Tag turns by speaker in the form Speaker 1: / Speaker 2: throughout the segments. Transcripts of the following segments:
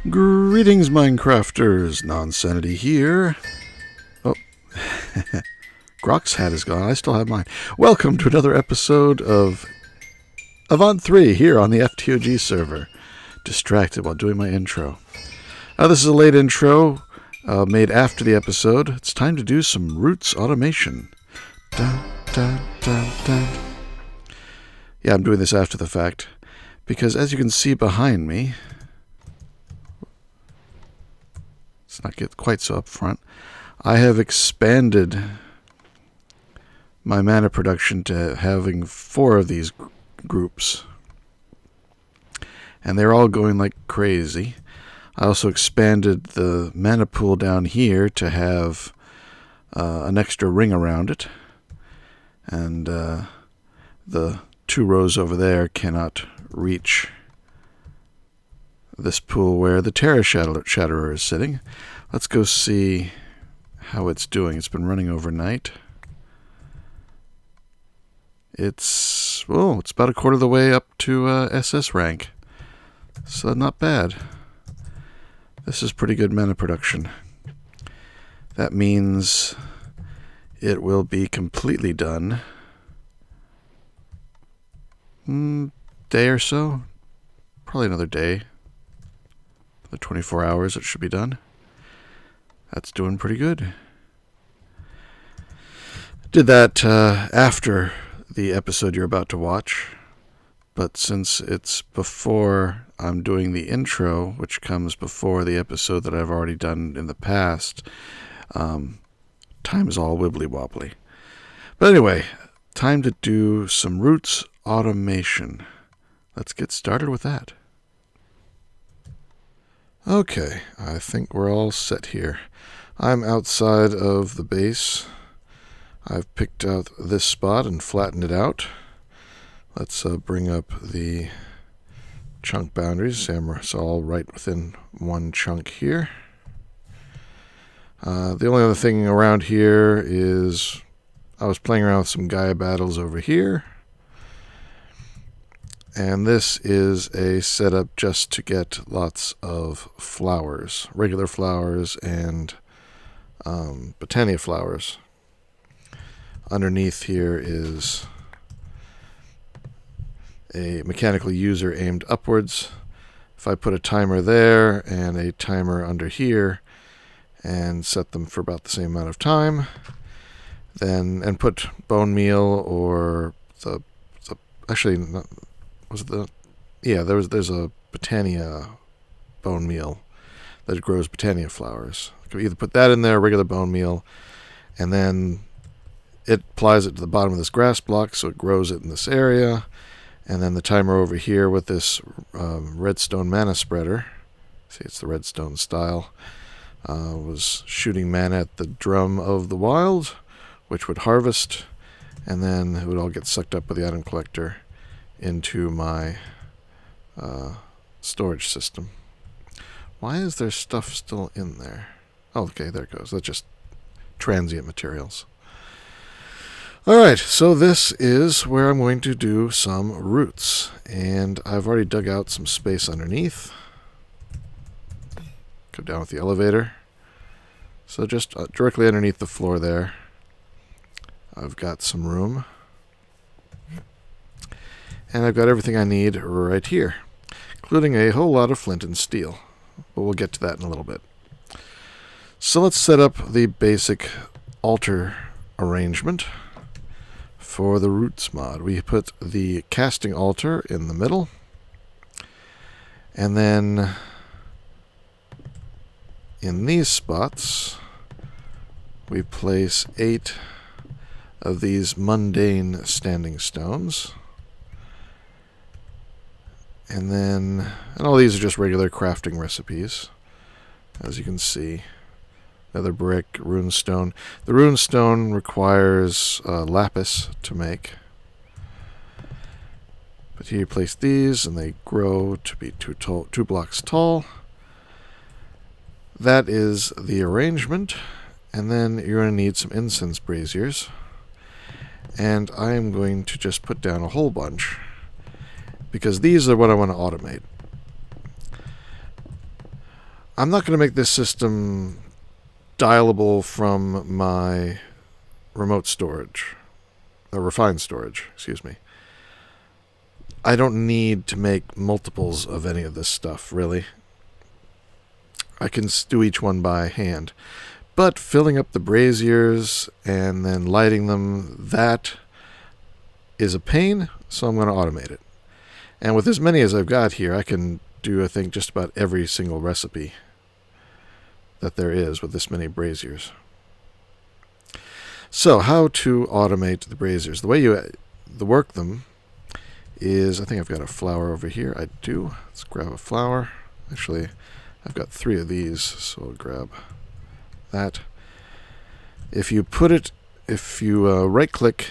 Speaker 1: Greetings, Minecrafters. Nonsanity here. Oh, Grok's hat is gone. I still have mine. Welcome to another episode of Avant 3 here on the FTOG server. Distracted while doing my intro. This is a late intro made after the episode. It's time to do some roots automation. Dun, dun, dun, dun. Yeah, I'm doing this after the fact because, as you can see behind me, let's not get quite so up front, I have expanded my mana production to having 4 of these groups. And they're all going like crazy. I also expanded the mana pool down here to have an extra ring around it. And the 2 rows over there cannot reach this pool where the Terra Shatterer is sitting. Let's go see how it's doing. It's been running overnight. It's about a quarter of the way up to SS rank. So not bad. This is pretty good mana production. That means it will be completely done. Day or so. Probably another day. The 24 hours it should be done. That's doing pretty good. Did that after the episode you're about to watch. But since it's before I'm doing the intro, which comes before the episode that I've already done in the past, time is all wibbly-wobbly. But anyway, time to do some roots automation. Let's get started with that. Okay, I think we're all set here. I'm outside of the base. I've picked out this spot and flattened it out. Let's bring up the chunk boundaries. It's all right within one chunk here. The only other thing around here is I was playing around with some Gaia battles over here. And this is a setup just to get lots of flowers, regular flowers and Botania flowers. Underneath here is a mechanical user aimed upwards. If I put a timer there and a timer under here and set them for about the same amount of time, then and put bone meal or there's a Botania bone meal that grows Botania flowers. You can either put that in there, regular bone meal, and then it applies it to the bottom of this grass block so it grows it in this area. And then the timer over here with this redstone mana spreader, see it's the redstone style, was shooting mana at the drum of the wild, which would harvest, and then it would all get sucked up by the item collector into my storage system. Why is there stuff still in there? Oh, okay, there it goes. That's just transient materials. Alright, so this is where I'm going to do some roots. And I've already dug out some space underneath. Go down with the elevator. So just directly underneath the floor there, I've got some room. And I've got everything I need right here, including a whole lot of flint and steel. But we'll get to that in a little bit. So let's set up the basic altar arrangement for the roots mod. We put the casting altar in the middle, and then in these spots we place 8 of these mundane standing stones. And all these are just regular crafting recipes, as you can see. Another brick, runestone. The runestone requires lapis to make. But here you place these, and they grow to be 2 blocks tall. That is the arrangement. And then you're going to need some incense braziers. And I am going to just put down a whole bunch, because these are what I want to automate. I'm not going to make this system dialable from my remote storage, or refined storage, excuse me. I don't need to make multiples of any of this stuff, really. I can do each one by hand. But filling up the braziers and then lighting them, that is a pain, so I'm going to automate it. And with as many as I've got here, I can do, I think, just about every single recipe that there is with this many braziers. So, how to automate the braziers? The way you work them is, I think I've got a flower over here. I do. Let's grab a flower. Actually, I've got 3 of these, so I'll grab that. If you right-click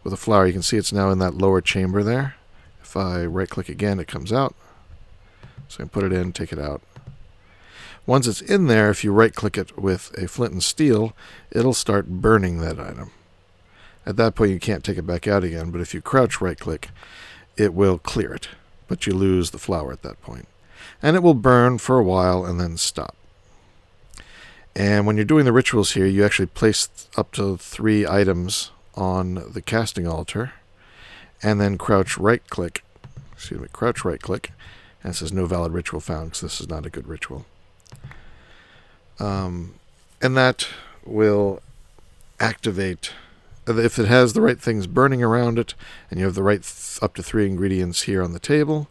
Speaker 1: with a flower, you can see it's now in that lower chamber there. If I right-click again, it comes out. So I can put it in, take it out. Once it's in there, if you right-click it with a flint and steel, it'll start burning that item. At that point, you can't take it back out again, but if you crouch right-click, it will clear it. But you lose the flower at that point. And it will burn for a while and then stop. And when you're doing the rituals here, you actually place up to 3 items on the casting altar, and then crouch right-click, and it says no valid ritual found, because this is not a good ritual. And that will activate, if it has the right things burning around it, and you have the right up to 3 ingredients here on the table,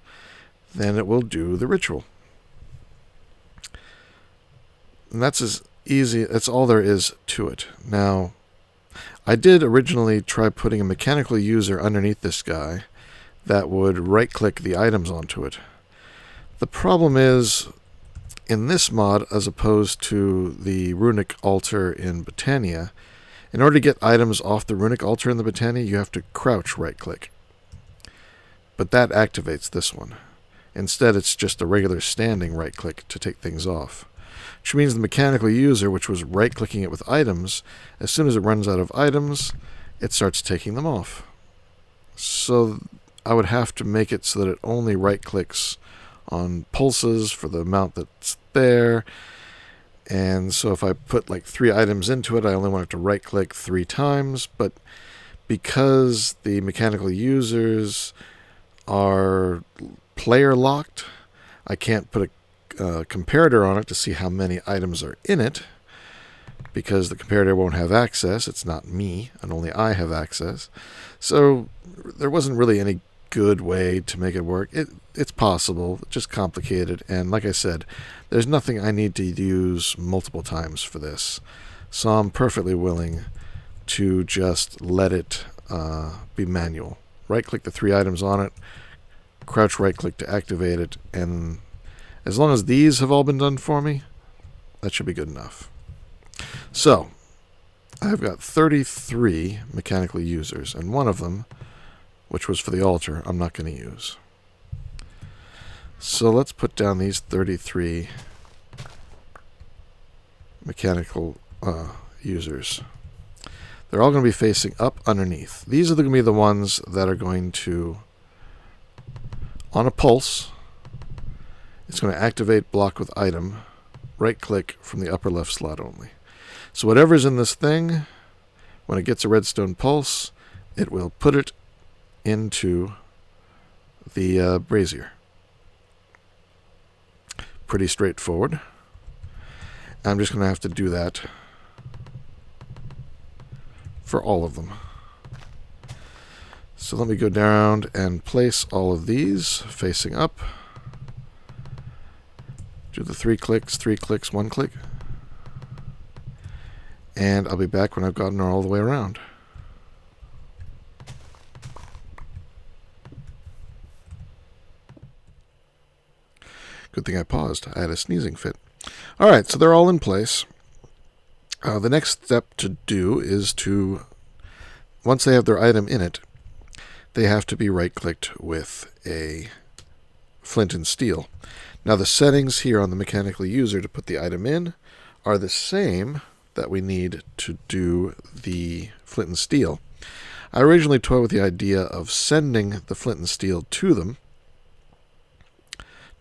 Speaker 1: then it will do the ritual. And that's as easy, that's all there is to it. Now, I did originally try putting a mechanical user underneath this guy that would right-click the items onto it. The problem is, in this mod, as opposed to the runic altar in Botania, in order to get items off the runic altar in the Botania, you have to crouch right-click. But that activates this one. Instead, it's just a regular standing right-click to take things off. Which means the mechanical user, which was right-clicking it with items, as soon as it runs out of items, it starts taking them off. So I would have to make it so that it only right-clicks on pulses for the amount that's there. And so if I put like 3 items into it, I only want it to right-click 3 times. But because the mechanical users are player-locked, I can't put a comparator on it to see how many items are in it, because the comparator won't have access. It's not me, and only I have access. So there wasn't really any good way to make it work. It's possible, just complicated, and like I said, there's nothing I need to use multiple times for this. So I'm perfectly willing to just let it be manual. Right-click the 3 items on it, crouch right-click to activate it, and as long as these have all been done for me, that should be good enough. So, I've got 33 mechanical users, and one of them, which was for the altar, I'm not going to use. So let's put down these 33 mechanical users. They're all going to be facing up underneath. These are going to be the ones that are going to, on a pulse, it's going to activate block with item, right-click from the upper left slot only. So whatever's in this thing, when it gets a redstone pulse, it will put it into the brazier. Pretty straightforward. I'm just going to have to do that for all of them. So let me go down and place all of these facing up. Do the 3 clicks, 1 click. And I'll be back when I've gotten her all the way around. Good thing I paused. I had a sneezing fit. Alright, so they're all in place. The next step to do is to, once they have their item in it, they have to be right-clicked with a flint and steel. Now the settings here on the mechanical user to put the item in are the same that we need to do the flint and steel. I originally toyed with the idea of sending the flint and steel to them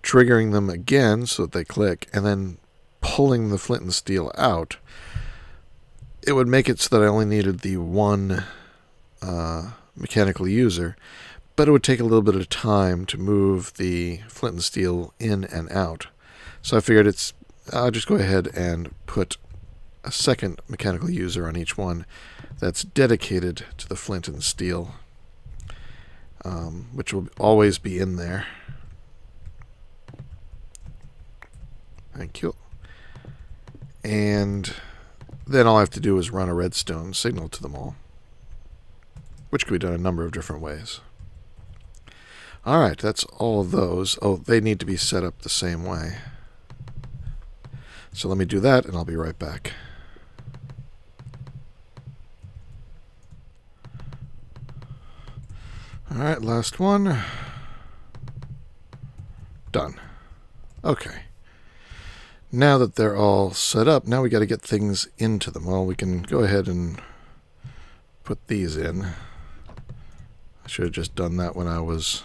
Speaker 1: triggering them again so that they click, and then pulling the flint and steel out, it would make it so that I only needed the one mechanical user, but it would take a little bit of time to move the flint and steel in and out. So I figured I'll just go ahead and put a second mechanical user on each one that's dedicated to the flint and steel, which will always be in there. Thank you. And then all I have to do is run a redstone signal to them all, which can be done a number of different ways. Alright, that's all of those. Oh, they need to be set up the same way. So let me do that, and I'll be right back. Alright, last one. Done. Okay. Now that they're all set up, now we got to get things into them. Well, we can go ahead and put these in. I should have just done that when I was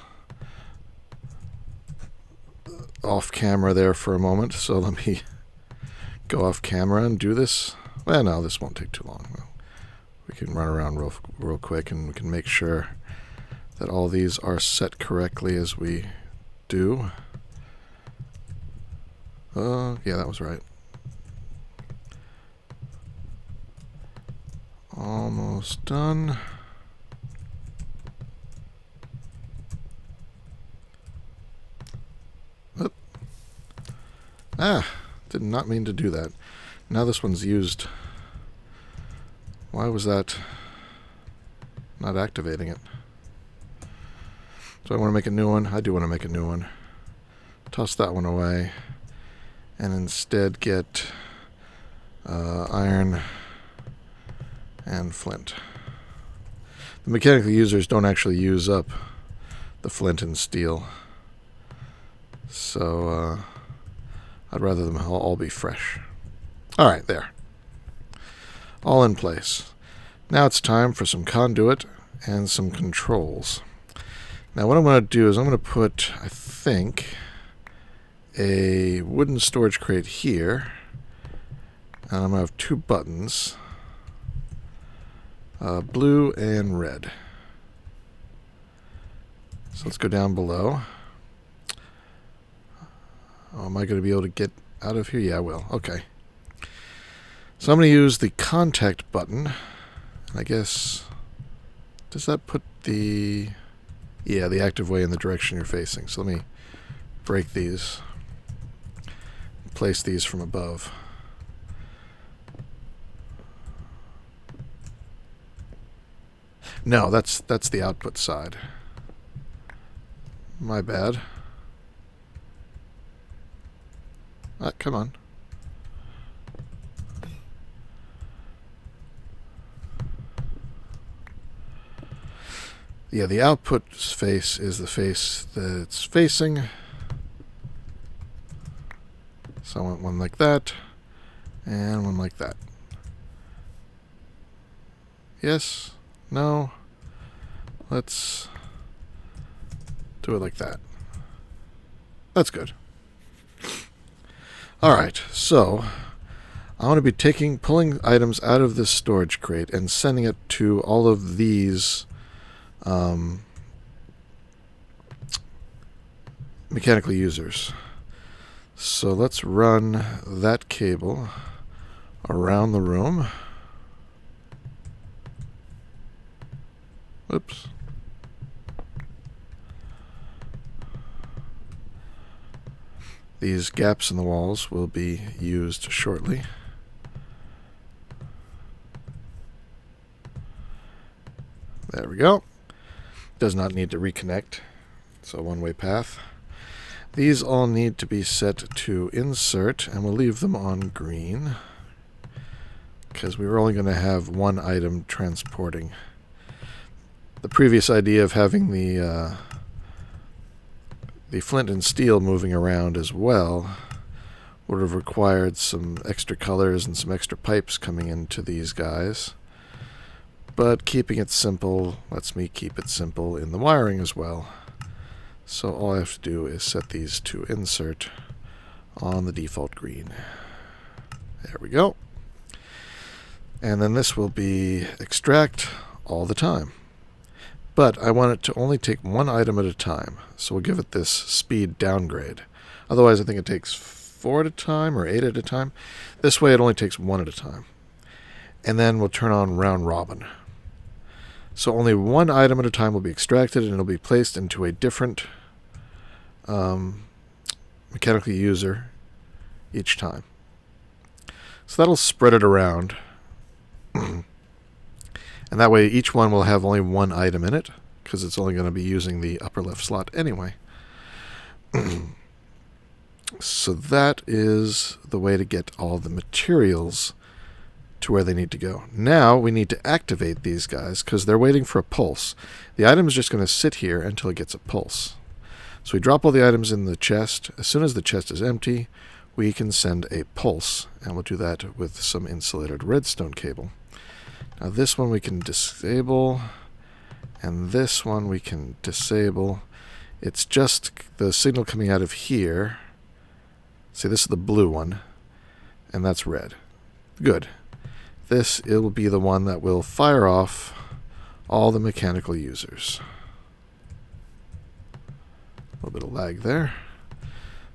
Speaker 1: off camera there for a moment. So let me go off camera and do this. Well, no, this won't take too long. We can run around real quick, and we can make sure that all these are set correctly as we do. Yeah, that was right. Almost done. Oop. Ah, did not mean to do that. Now this one's used. Why was that not activating it? Do I want to make a new one? I do want to make a new one. Toss that one away. And instead get iron and flint. The mechanical users don't actually use up the flint and steel. So I'd rather them all be fresh. Alright, there. All in place. Now it's time for some conduit and some controls. Now what I'm going to do is I'm going to put, I think, a wooden storage crate here, and I'm going to have two buttons, blue and red. So let's go down below. Oh, am I going to be able to get out of here? Yeah, I will. Okay. So I'm going to use the contact button. I guess, does that put the active way in the direction you're facing? So let me break these. Place these from above. No, that's the output side. My bad. Come on. Yeah, the output face is the face that it's facing. So I want one like that, and one like that. Yes? No? Let's do it like that. That's good. Alright, so I want to be pulling items out of this storage crate and sending it to all of these mechanical users. So let's run that cable around the room. Oops. These gaps in the walls will be used shortly. There we go. Does not need to reconnect. It's a one-way path. These all need to be set to insert, and we'll leave them on green because we were only going to have one item transporting. The previous idea of having the flint and steel moving around as well would have required some extra colors and some extra pipes coming into these guys. But keeping it simple lets me keep it simple in the wiring as well. So all I have to do is set these to insert on the default green. There we go. And then this will be extract all the time. But I want it to only take one item at a time. So we'll give it this speed downgrade. Otherwise, I think it takes 4 at a time or 8 at a time. This way, it only takes 1 at a time. And then we'll turn on round robin. So only one item at a time will be extracted, and it'll be placed into a different mechanical user each time. So that'll spread it around. And that way each one will have only one item in it, because it's only going to be using the upper left slot anyway. So that is the way to get all the materials to where they need to go. Now we need to activate these guys because they're waiting for a pulse. The item is just going to sit here until it gets a pulse. So we drop all the items in the chest. As soon as the chest is empty, we can send a pulse, and we'll do that with some insulated redstone cable. Now this one we can disable, and this one we can disable. It's just the signal coming out of here. See, this is the blue one, and that's red. Good. This, it will be the one that will fire off all the mechanical users. A little bit of lag there.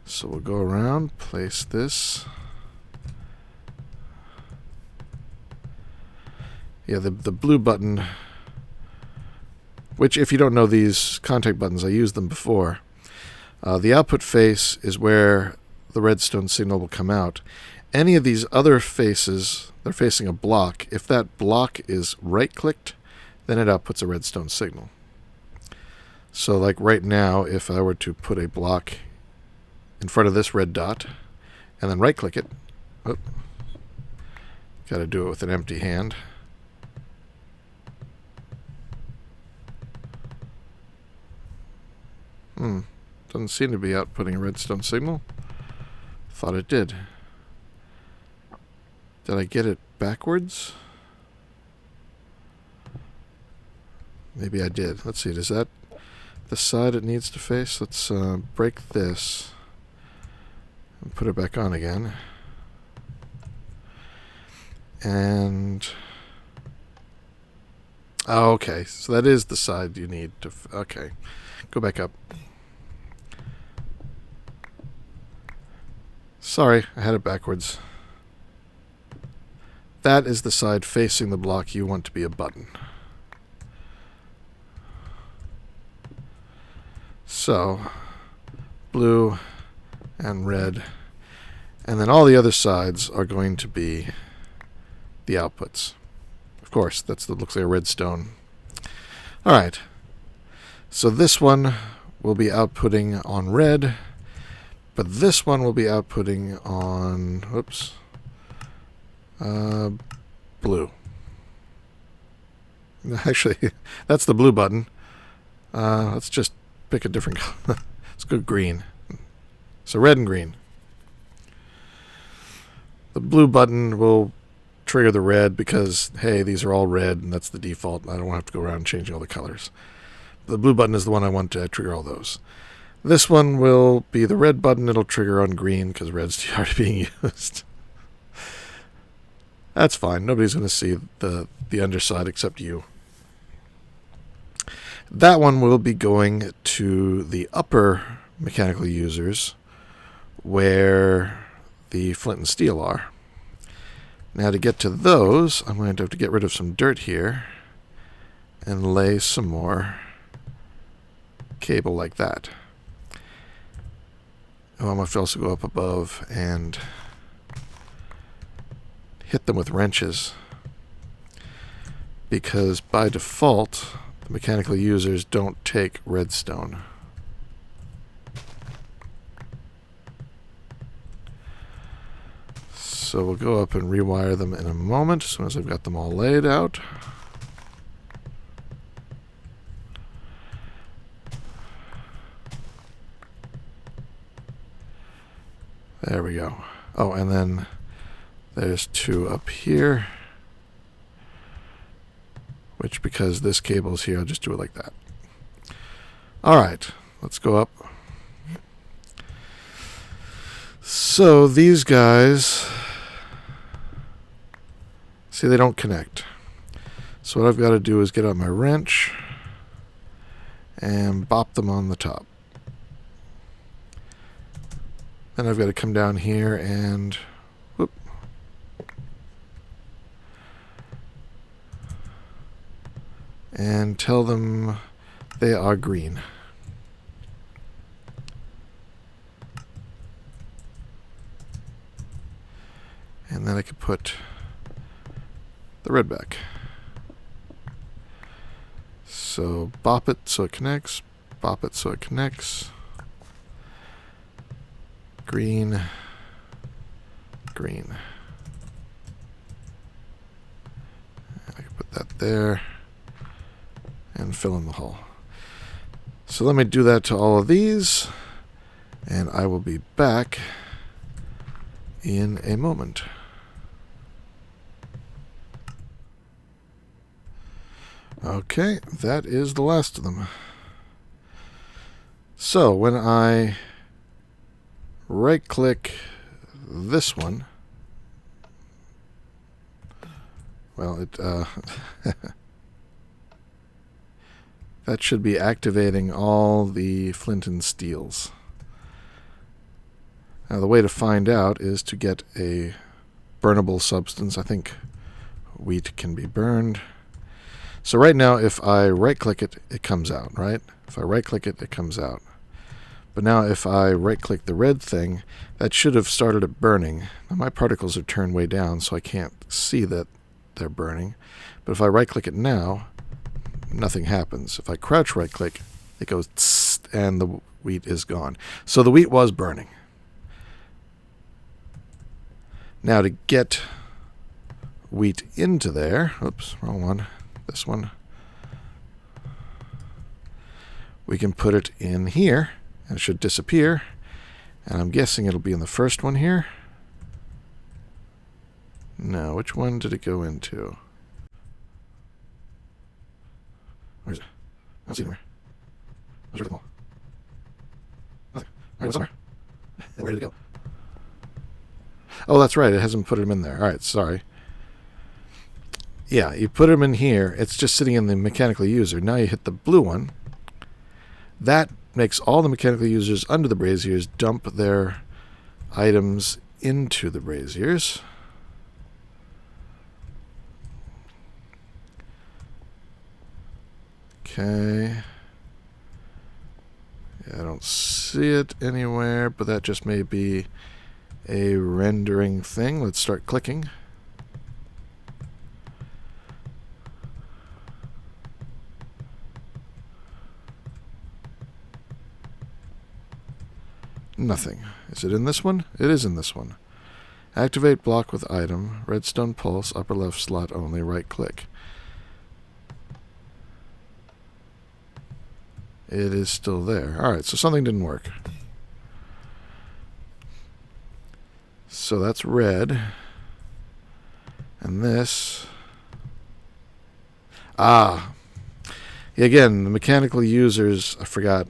Speaker 1: So we'll go around, place this. Yeah, the blue button, which if you don't know these contact buttons, I used them before. The output face is where the redstone signal will come out. Any of these other faces, they're facing a block. If that block is right-clicked, then it outputs a redstone signal. So like right now, if I were to put a block in front of this red dot, and then right-click it, got to do it with an empty hand. Doesn't seem to be outputting a redstone signal. Thought it did. Did I get it backwards? Maybe I did. Let's see, is that the side it needs to face? Let's break this and put it back on again. And oh, okay, so that is the side you need to okay, go back up. Sorry, I had it backwards. That is the side facing the block you want to be a button. So, blue and red. And then all the other sides are going to be the outputs. Of course, that looks like a redstone. Alright. So this one will be outputting on red, but this one will be outputting on, whoops, blue. Actually, that's the blue button. Let's just pick a different color. Let's go green. So red and green. The blue button will trigger the red because, hey, these are all red and that's the default. I don't want to have to go around changing all the colors. The blue button is the one I want to trigger all those. This one will be the red button. It'll trigger on green because red's already being used. That's fine. Nobody's going to see the underside except you. That one will be going to the upper mechanical users where the flint and steel are. Now to get to those, I'm going to have to get rid of some dirt here and lay some more cable like that. Oh, I'm going to also go up above and hit them with wrenches, because by default the mechanical users don't take redstone. So we'll go up and rewire them in a moment as soon as I've got them all laid out. There we go. Oh, and then there's two up here, which because this cable is here, I'll just do it like that. Alright, let's go up. So these guys, see, they don't connect. So what I've got to do is get out my wrench and bop them on the top. Then I've got to come down here and whoop, and tell them they are green. And then I could put the red back. So bop it so it connects, bop it so it connects. Green, green. And I can put that there and fill in the hole. So let me do that to all of these, and I will be back in a moment. Okay, that is the last of them. So when I right-click this one, well, it that should be activating all the flint and steels. Now the way to find out is to get a burnable substance. I think wheat can be burned. So right now, if I right-click it, it comes out, right? If I right-click it, it comes out. But now if I right-click the red thing, that should have started it burning. Now my particles are turned way down, so I can't see that they're burning. But if I right-click it now, nothing happens. If I crouch right-click, it goes tss, and the wheat is gone. So the wheat was burning. Now to get wheat into there, oops, wrong one. This one, we can put it in here, and it should disappear. And I'm guessing it'll be in the first one here. No, which one did it go into? Where is it? I don't see it anywhere. Where's the hole? Nothing. All right, what's somewhere? Ready to go. Oh, that's right. It hasn't put them in there. All right, sorry. Yeah, you put them in here. It's just sitting in the mechanical user. Now you hit the blue one. That makes all the mechanical users under the braziers dump their items into the braziers. Okay. Yeah, I don't see it anywhere, but that just may be a rendering thing. Let's start clicking. Nothing. Is it in this one? It is in this one. Activate block with item, redstone pulse, upper left slot only, right click. It is still there. Alright, so something didn't work. So that's red. And this... Ah! Again, the mechanical users, I forgot,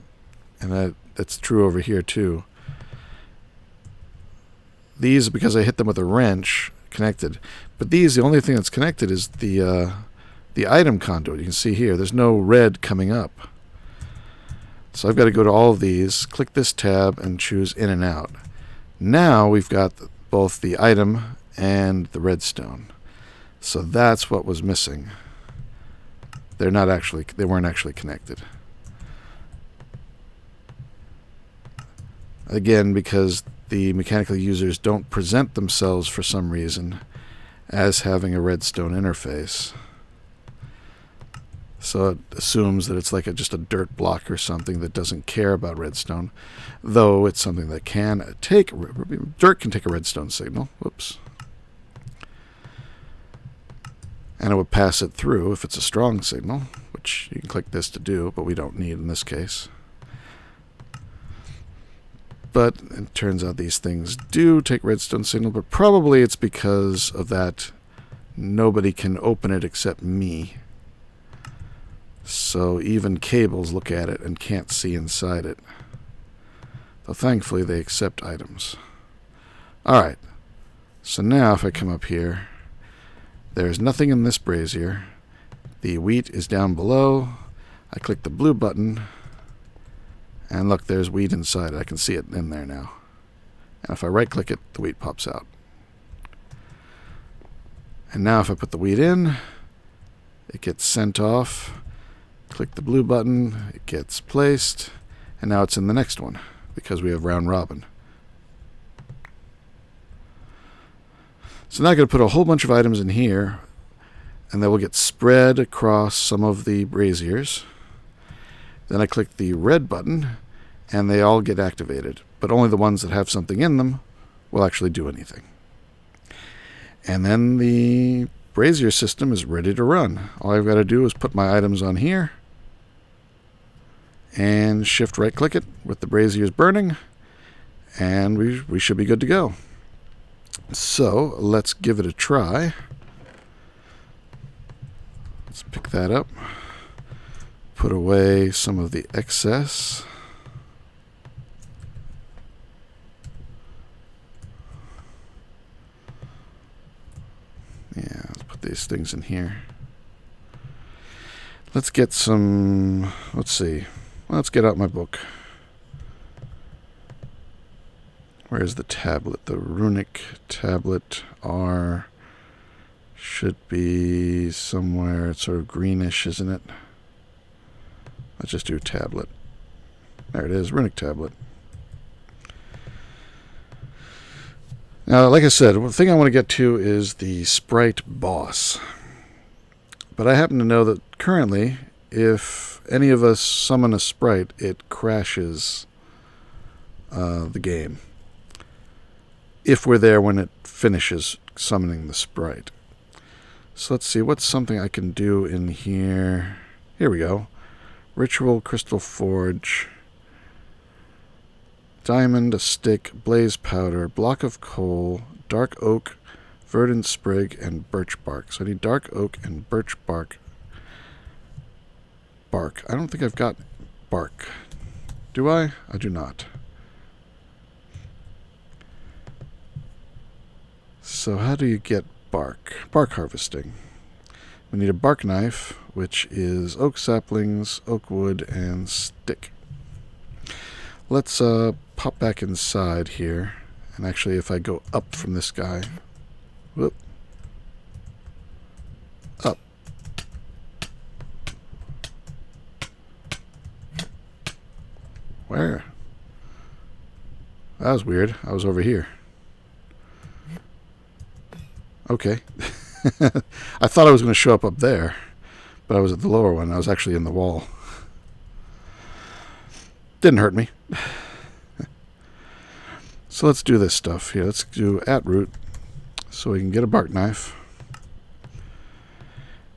Speaker 1: and that's true over here too. These, because I hit them with a wrench, connected. But these, the only thing that's connected is the item conduit. You can see here, there's no red coming up. So I've got to go to all of these, click this tab, and choose in and out. Now we've got both the item and the redstone. So that's what was missing. They weren't actually connected. Again, because the mechanical users don't present themselves for some reason as having a redstone interface. So it assumes that it's like just a dirt block or something that doesn't care about redstone, though it's something that can take... Dirt can take a redstone signal. Whoops. And it would pass it through if it's a strong signal, which you can click this to do, but we don't need in this case. But it turns out these things do take redstone signal, but probably it's because of that nobody can open it except me. So even cables look at it and can't see inside it. Though thankfully they accept items. Alright, so now if I come up here, there's nothing in this brazier. The wheat is down below. I click the blue button, and look, there's wheat inside. I can see it in there now. And if I right click it, the wheat pops out. And now if I put the wheat in, it gets sent off. Click the blue button, it gets placed, and now it's in the next one because we have round robin. So now I'm going to put a whole bunch of items in here, and they will get spread across some of the braziers. Then I click the red button, and they all get activated, but only the ones that have something in them will actually do anything. And then the brazier system is ready to run. All I've got to do is put my items on here, and shift right click it with the braziers burning, and we should be good to go. So let's give it a try. Let's pick that up, put away some of the excess. Yeah, let's put these things in here. Let's get some, let's see, let's get out my book. Where's the tablet? The runic tablet R should be somewhere. It's sort of greenish, isn't it? Let's just do tablet. There it is, runic tablet. Now, like I said, the thing I want to get to is the sprite boss. But I happen to know that currently, if any of us summon a sprite, it crashes the game. If we're there when it finishes summoning the sprite. So let's see, what's something I can do in here? Here we go. Ritual Crystal Forge. Diamond, a stick, blaze powder, block of coal, dark oak, verdant sprig, and birch bark. So I need dark oak and birch bark. I don't think I've got bark. Do I? I do not. So how do you get bark? Bark harvesting. We need a bark knife, which is oak saplings, oak wood, and stick. Let's pop back inside here. And actually, if I go up from this guy, whoop, up. Where? That was weird. I was over here. Okay. I thought I was going to show up there, but I was at the lower one. I was actually in the wall. Didn't hurt me. So let's do this stuff here. Let's do at root so we can get a bark knife.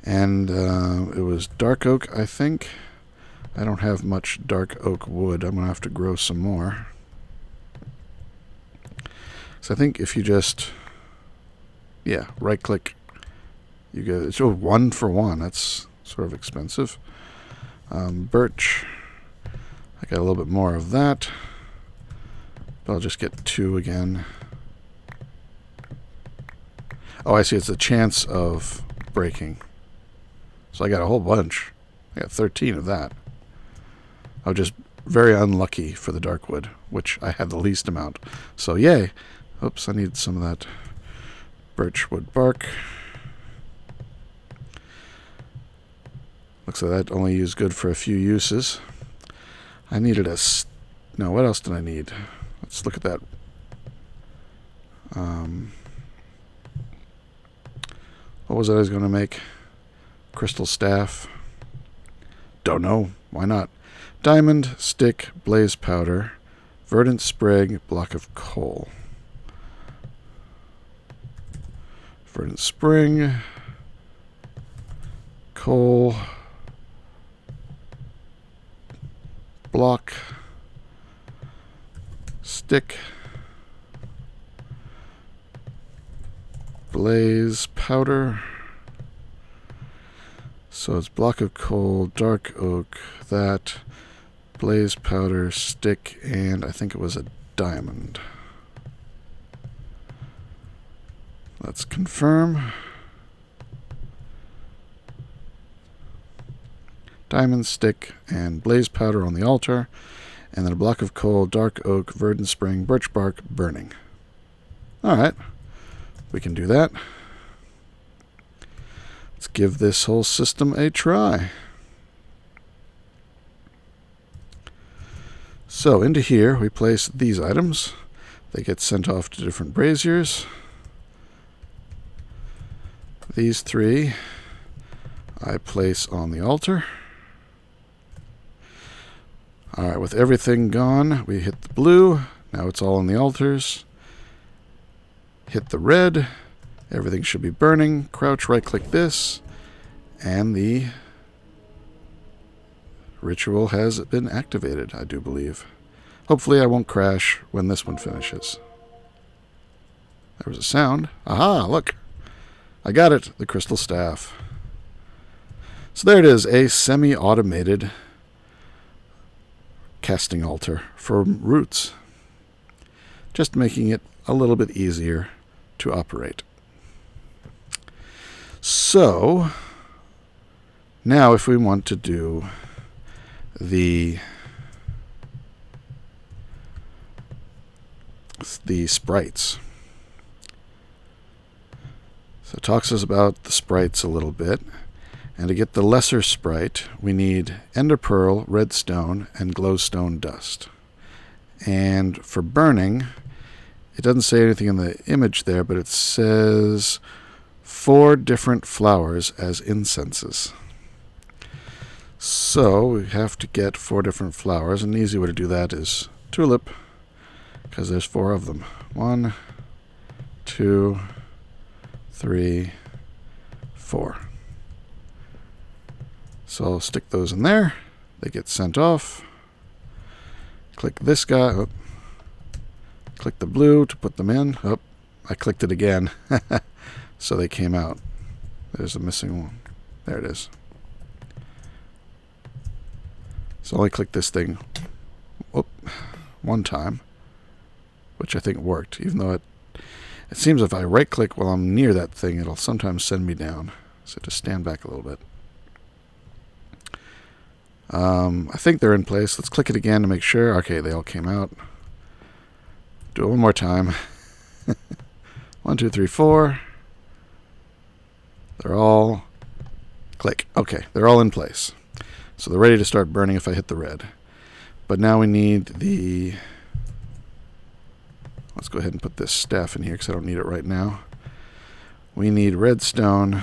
Speaker 1: And it was dark oak, I think. I don't have much dark oak wood. I'm going to have to grow some more. So I think if you just... yeah, right click. You get it's 1 for 1. That's sort of expensive. Birch. I got a little bit more of that. But I'll just get 2 again. Oh, I see. It's a chance of breaking. So I got a whole bunch. I got 13 of that. I was just very unlucky for the dark wood, which I had the least amount. So yay. Oops, I need some of that birchwood bark. Looks like that only used good for a few uses. I needed a... no, what else did I need? Let's look at that. What was it I was going to make? Crystal staff. Don't know. Why not? Diamond, stick, blaze powder, verdant sprig, block of coal. Verdant spring, coal, block, stick, blaze powder, So it's block of coal, dark oak, that, blaze powder, stick, and I think it was a diamond. Let's confirm. Diamond, stick, and blaze powder on the altar, and then a block of coal, dark oak, verdant spring, birch bark, burning. Alright, we can do that. Let's give this whole system a try. So into here we place these items. They get sent off to different braziers. These three I place on the altar. Alright, with everything gone, we hit the blue. Now it's all on the altars. Hit the red. Everything should be burning. Crouch, right-click this. And the ritual has been activated, I do believe. Hopefully I won't crash when this one finishes. There was a sound. Aha, look. I got it, the crystal staff. So there it is, a semi-automated casting altar for roots. Just making it a little bit easier to operate. So, now if we want to do the sprites. So it talks us about the sprites a little bit. And to get the lesser sprite, we need ender pearl, redstone, and glowstone dust. And for burning, it doesn't say anything in the image there, but it says 4 different flowers as incenses. So we have to get 4 different flowers, and an easy way to do that is tulip, because there's 4 of them. 1, 2, 3, 4. So I'll stick those in there. They get sent off. Click this guy. Oh. Click the blue to put them in. Oh, I clicked it again. So they came out. There's a missing one. There it is. So I only click this thing one time, which I think worked, even though it seems if I right click while I'm near that thing, it'll sometimes send me down. So just stand back a little bit. I think they're in place. Let's click it again to make sure. Okay, they all came out. Do it one more time. 1, 2, 3, 4. They're all... Click. Okay, they're all in place. So they're ready to start burning if I hit the red. But now we need the... Let's go ahead and put this staff in here because I don't need it right now. We need redstone.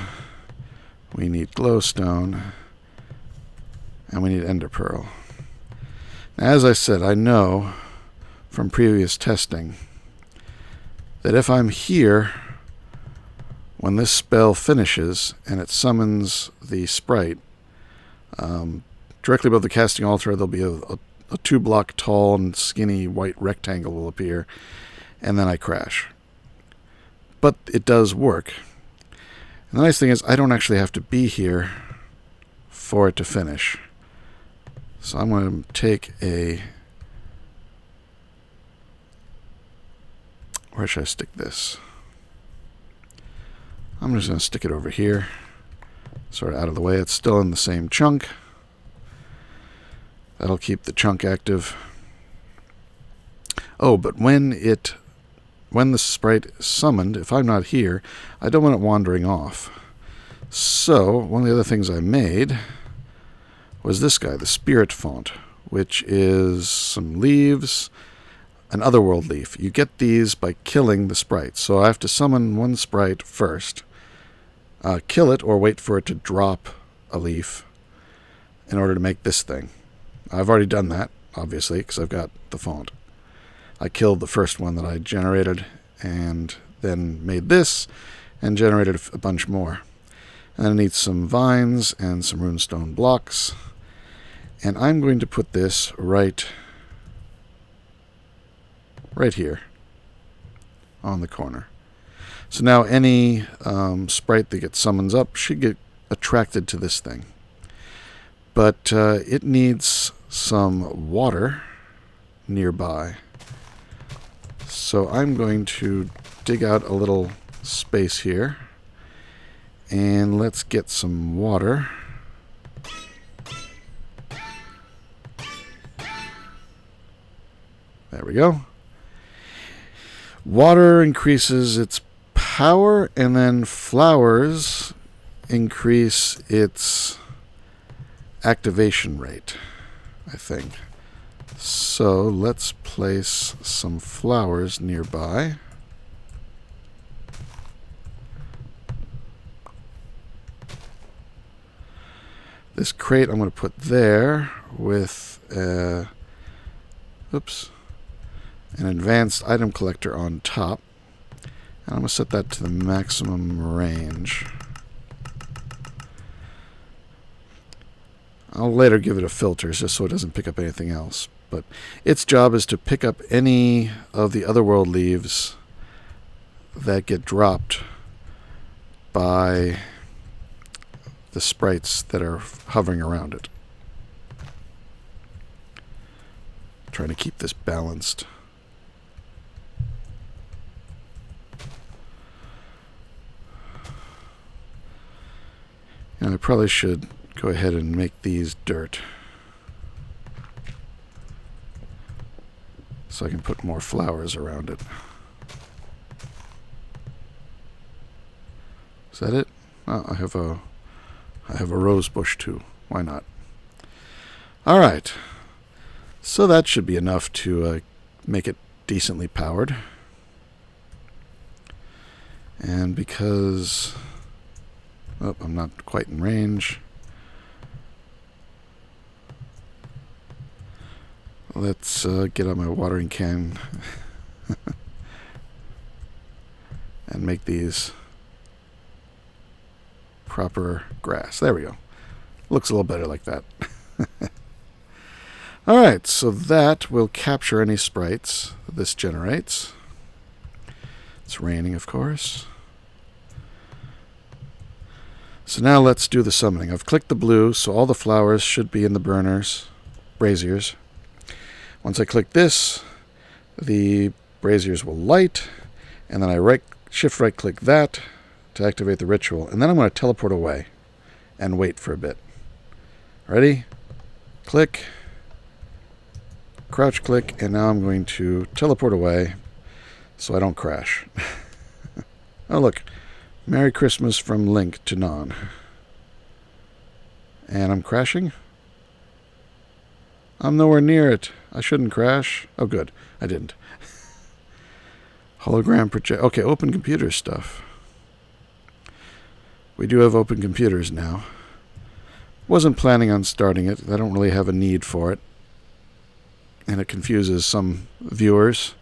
Speaker 1: We need glowstone. And we need ender pearl. Now, as I said, I know from previous testing that if I'm here when this spell finishes and it summons the sprite, directly above the casting altar there'll be a 2-block tall and skinny white rectangle will appear, and then I crash. But it does work. And the nice thing is I don't actually have to be here for it to finish. So I'm going to take a... Where should I stick this? I'm just going to stick it over here, sort of out of the way. It's still in the same chunk. That'll keep the chunk active. Oh, but when the sprite is summoned, if I'm not here, I don't want it wandering off. So, one of the other things I made was this guy, the spirit font, which is some leaves, an otherworld leaf. You get these by killing the sprite. So I have to summon one sprite first, kill it, or wait for it to drop a leaf in order to make this thing. I've already done that, obviously, because I've got the font. I killed the first one that I generated, and then made this, and generated a bunch more. And then I need some vines and some runestone blocks. And I'm going to put this right here on the corner. So now any sprite that gets summons up should get attracted to this thing. But it needs some water nearby. So I'm going to dig out a little space here. And let's get some water. There we go. Water increases its power, and then flowers increase its activation rate, I think. So let's place some flowers nearby. This crate I'm going to put there with an advanced item collector on top. And I'm going to set that to the maximum range. I'll later give it a filter just so it doesn't pick up anything else. But its job is to pick up any of the otherworld leaves that get dropped by the sprites that are hovering around it. Trying to keep this balanced. And I probably should go ahead and make these dirt, so I can put more flowers around it. Is that it? Oh, I have a rose bush too. Why not? All right. So that should be enough to make it decently powered. And because I'm not quite in range, let's get out my watering can and make these proper grass. There we go. Looks a little better like that. Alright, so that will capture any sprites that this generates. It's raining, of course. So now let's do the summoning. I've clicked the blue, so all the flowers should be in the braziers. Once I click this, the braziers will light, and then I shift right click that to activate the ritual, and then I'm going to teleport away and wait for a bit. Ready? Click, crouch click, and now I'm going to teleport away so I don't crash. Oh look, Merry Christmas from Link to Non. And I'm crashing? I'm nowhere near it. I shouldn't crash. Oh good, I didn't. Hologram project. Okay, open computer stuff. We do have open computers now. Wasn't planning on starting it. I don't really have a need for it. And it confuses some viewers.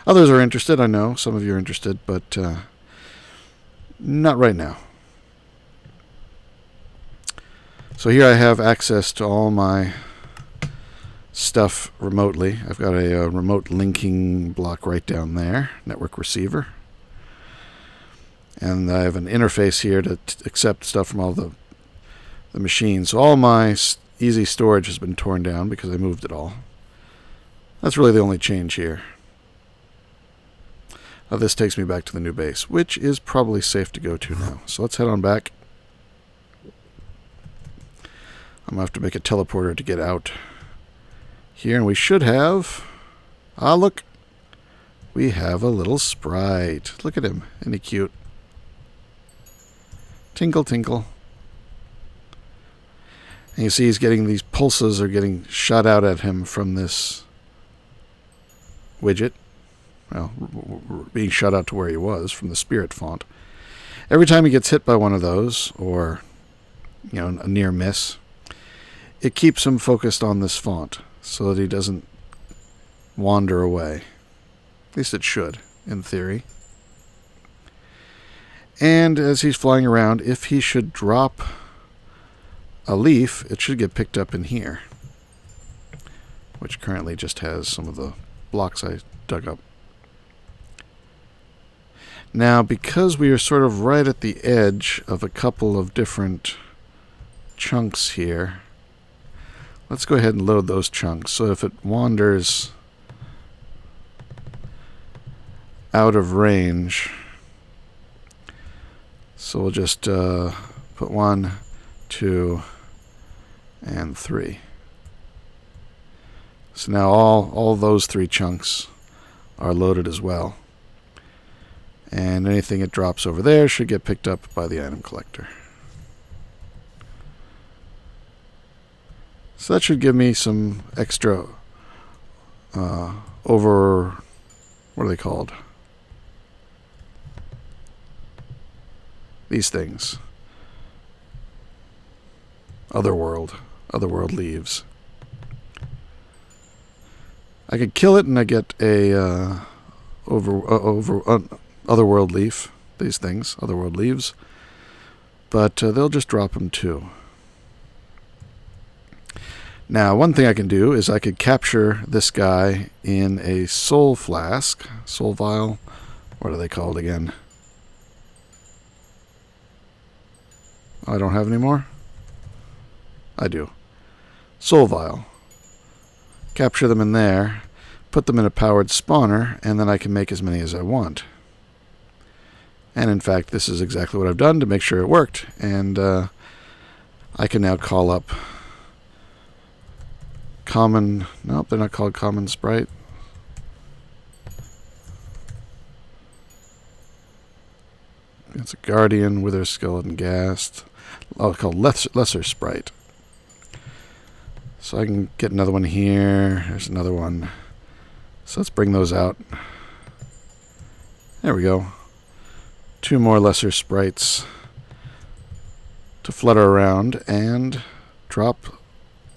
Speaker 1: Others are interested, I know. Some of you are interested, but not right now. So here I have access to all my stuff remotely. I've got a remote linking block right down there, network receiver. And I have an interface here to accept stuff from all the machines. So all my easy storage has been torn down because I moved it all. That's really the only change here. Now this takes me back to the new base, which is probably safe to go to now. So let's head on back. I'm going to have to make a teleporter to get out here, and we should have... Ah, look! We have a little sprite. Look at him. Isn't he cute? Tinkle, tinkle. And you see he's getting these pulses are getting shot out at him from this widget. Well, being shot out to where he was from the spirit font. Every time he gets hit by one of those, or a near miss, it keeps him focused on this font so that he doesn't wander away. At least it should, in theory. And as he's flying around, if he should drop a leaf, it should get picked up in here, which currently just has some of the blocks I dug up. Now, because we are sort of right at the edge of a couple of different chunks here. Let's go ahead and load those chunks. So if it wanders out of range, so we'll just put 1, 2, and 3. So now all those 3 chunks are loaded as well. And anything it drops over there should get picked up by the item collector. So that should give me some extra over, what are they called? These things. Otherworld leaves. I could kill it and I get a otherworld leaf. These things, otherworld leaves. But they'll just drop them too. Now, one thing I can do is I could capture this guy in a soul flask, soul vial. What are they called again? I don't have any more? I do. Soul vial. Capture them in there, put them in a powered spawner, and then I can make as many as I want. And in fact, this is exactly what I've done to make sure it worked. And I can now call up common... Nope, they're not called common sprite. It's a guardian, wither skeleton, ghast. Oh, it's called lesser sprite. So I can get another one here. There's another one. So let's bring those out. There we go. 2 more lesser sprites to flutter around and drop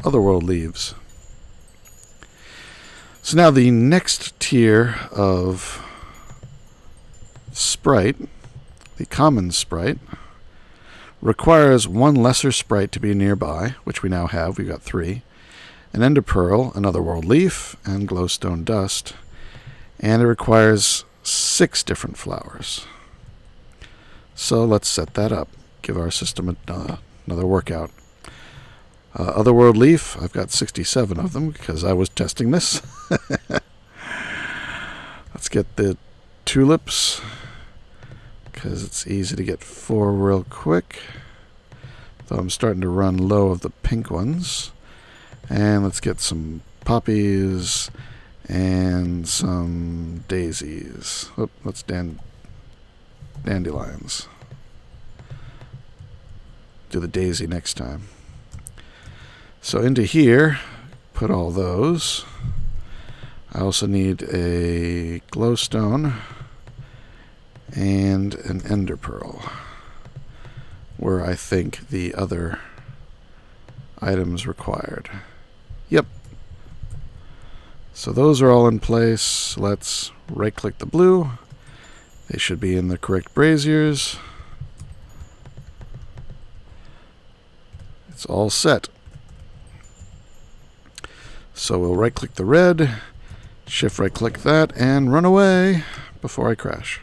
Speaker 1: otherworld leaves. So now the next tier of sprite, the common sprite, requires 1 lesser sprite to be nearby, which we now have. We've got 3. An ender pearl, an otherworld leaf, and glowstone dust. And it requires 6 different flowers. So let's set that up. Give our system another workout. Otherworld leaf, I've got 67 of them because I was testing this. Let's get the tulips because it's easy to get 4 real quick. Though I'm starting to run low of the pink ones. And let's get some poppies and some daisies. Oh, let's dandelions. Do the daisy next time. So into here, put all those. I also need a glowstone and an ender pearl, where I think the other items required. Yep. So those are all in place. Let's right-click the blue. They should be in the correct braziers. It's all set. So we'll right-click the red, shift right-click that, and run away before I crash.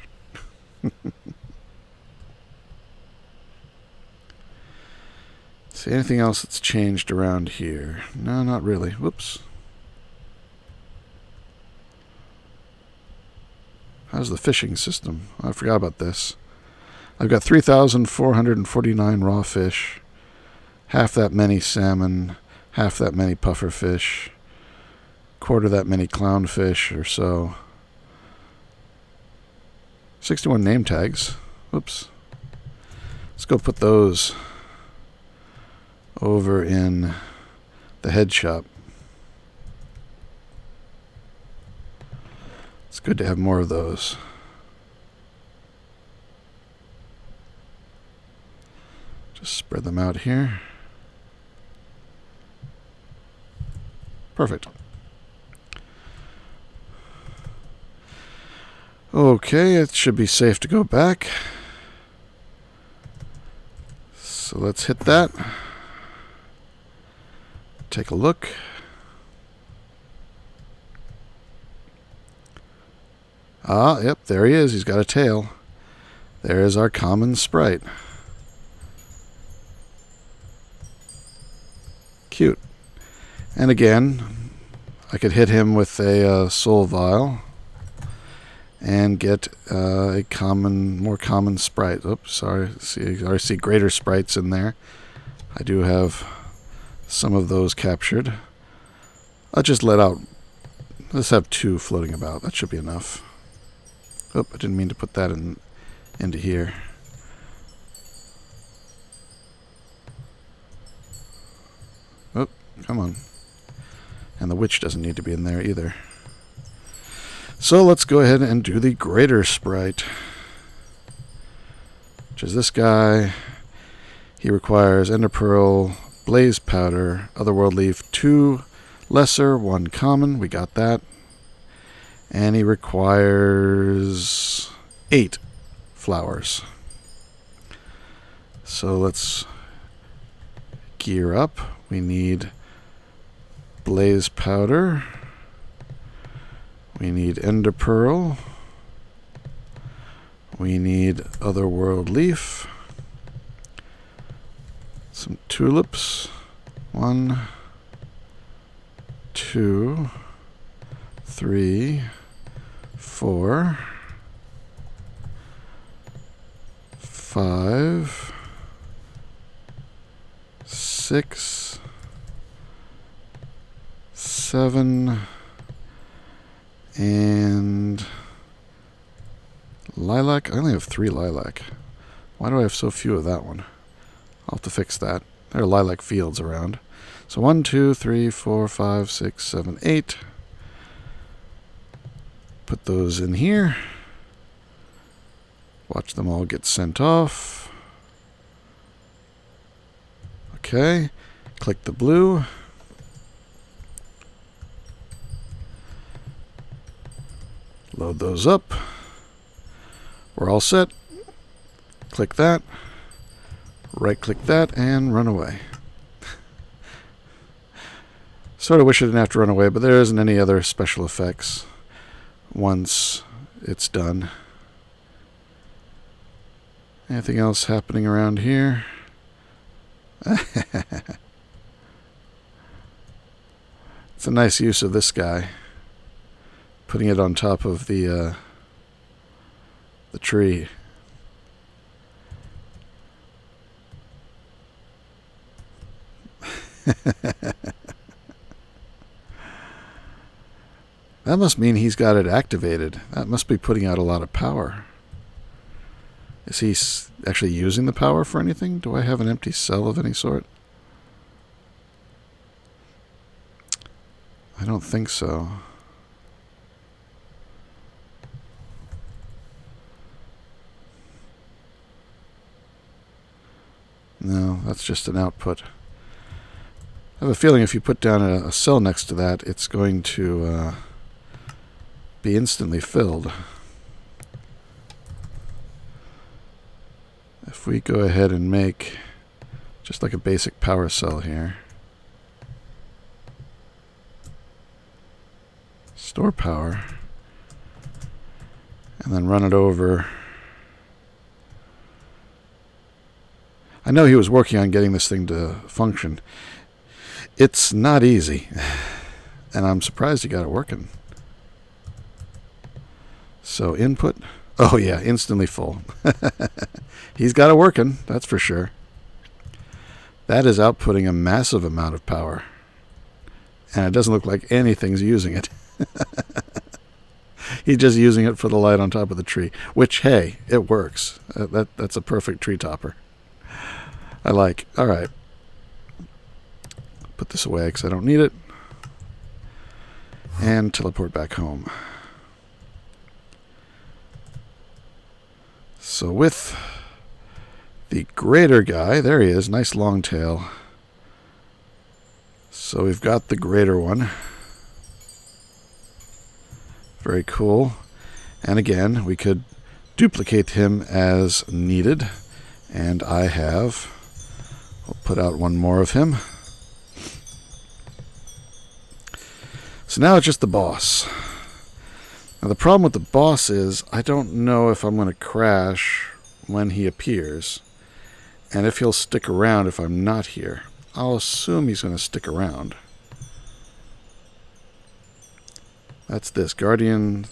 Speaker 1: See anything else that's changed around here? No, not really. Whoops. How's the fishing system? I forgot about this. I've got 3,449 raw fish, half that many salmon, half that many puffer fish, quarter that many clownfish or so. 61 name tags. Whoops. Let's go put those over in the head shop. It's good to have more of those. Just spread them out here. Perfect. Okay, it should be safe to go back. So let's hit that. Take a look. Ah, yep, there he is. He's got a tail. There's our common sprite. Cute. And again, I could hit him with a soul vial and get a more common sprite. Oops, sorry. I already see greater sprites in there. I do have some of those captured. I'll just let's have 2 floating about. That should be enough. Oh, I didn't mean to put that into here. Oh, come on. And the witch doesn't need to be in there either. So let's go ahead and do the greater sprite, which is this guy. He requires ender pearl, blaze powder, otherworld leaf, 2 lesser, 1 common. We got that. And he requires 8 flowers. So let's gear up. We need blaze powder. We need ender pearl. We need otherworld leaf. Some tulips. 1, 2, 3, 4, 5, 6, 7, and lilac. I only have 3 lilac. Why do I have so few of that one? I'll have to fix that. There are lilac fields around. So 1, 2, 3, 4, 5, 6, 7, 8. Put those in here. Watch them all get sent off. Okay. Click the blue. Load those up. We're all set. Click that. Right-click that and run away. Sort of wish I didn't have to run away, but there isn't any other special effects once it's done. Anything else happening around here? It's a nice use of this guy. Putting it on top of the tree. That must mean he's got it activated. That must be putting out a lot of power. Is he actually using the power for anything? Do I have an empty cell of any sort? I don't think so. No, that's just an output. I have a feeling if you put down a cell next to that, it's going to be instantly filled. If we go ahead and make just like a basic power cell here. Store power. And then run it over. I know he was working on getting this thing to function. It's not easy. And I'm surprised he got it working. So input. Oh yeah, instantly full. He's got it working, that's for sure. That is outputting a massive amount of power. And it doesn't look like anything's using it. He's just using it for the light on top of the tree. Which, hey, it works. That's a perfect tree topper. I like. Alright. Put this away because I don't need it. And teleport back home. So with the greater guy, there he is, nice long tail. So we've got the greater one. Very cool. And again, we could duplicate him as needed. And I have. We'll put out one more of him. So now it's just the boss. Now the problem with the boss is I don't know if I'm going to crash when he appears. And if he'll stick around if I'm not here. I'll assume he's going to stick around. That's this. Guardian.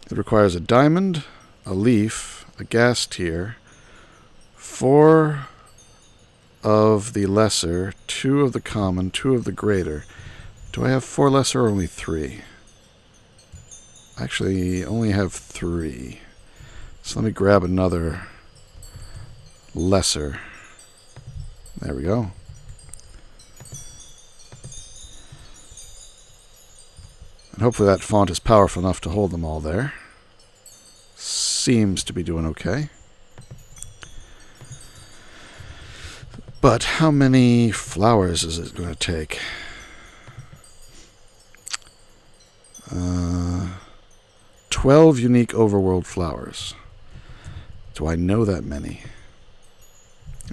Speaker 1: It requires a diamond, a leaf, a gas tier, 4 of the lesser, 2 of the common, 2 of the greater. Do I have 4 lesser or only 3? Actually, only have 3. So let me grab another lesser. There we go. And hopefully that font is powerful enough to hold them all there. Seems to be doing okay. But how many flowers is it going to take? 12 unique overworld flowers. Do I know that many?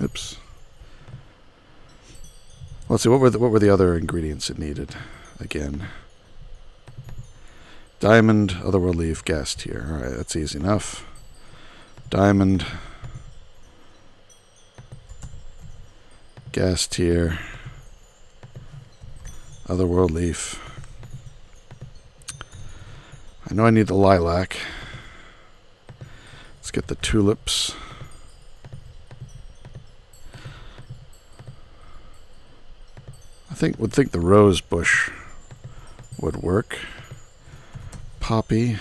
Speaker 1: Oops. Let's see, what were the other ingredients it needed? Again. Diamond, otherworld leaf, gas tier. Alright, that's easy enough. Diamond. Gas tier. Otherworld leaf. I know I need the lilac. Let's get the tulips. Would think the rose bush would work. Poppy.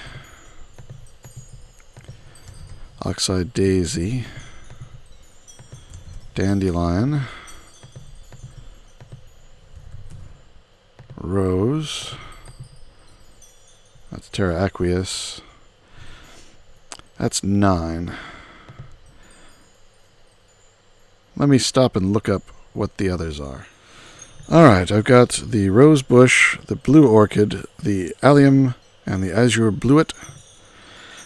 Speaker 1: Oxide daisy. Dandelion. Rose. That's Terra Aqueous. That's 9. Let me stop and look up what the others are. Alright, I've got the rose bush, the blue orchid, the allium, and the azure bluet.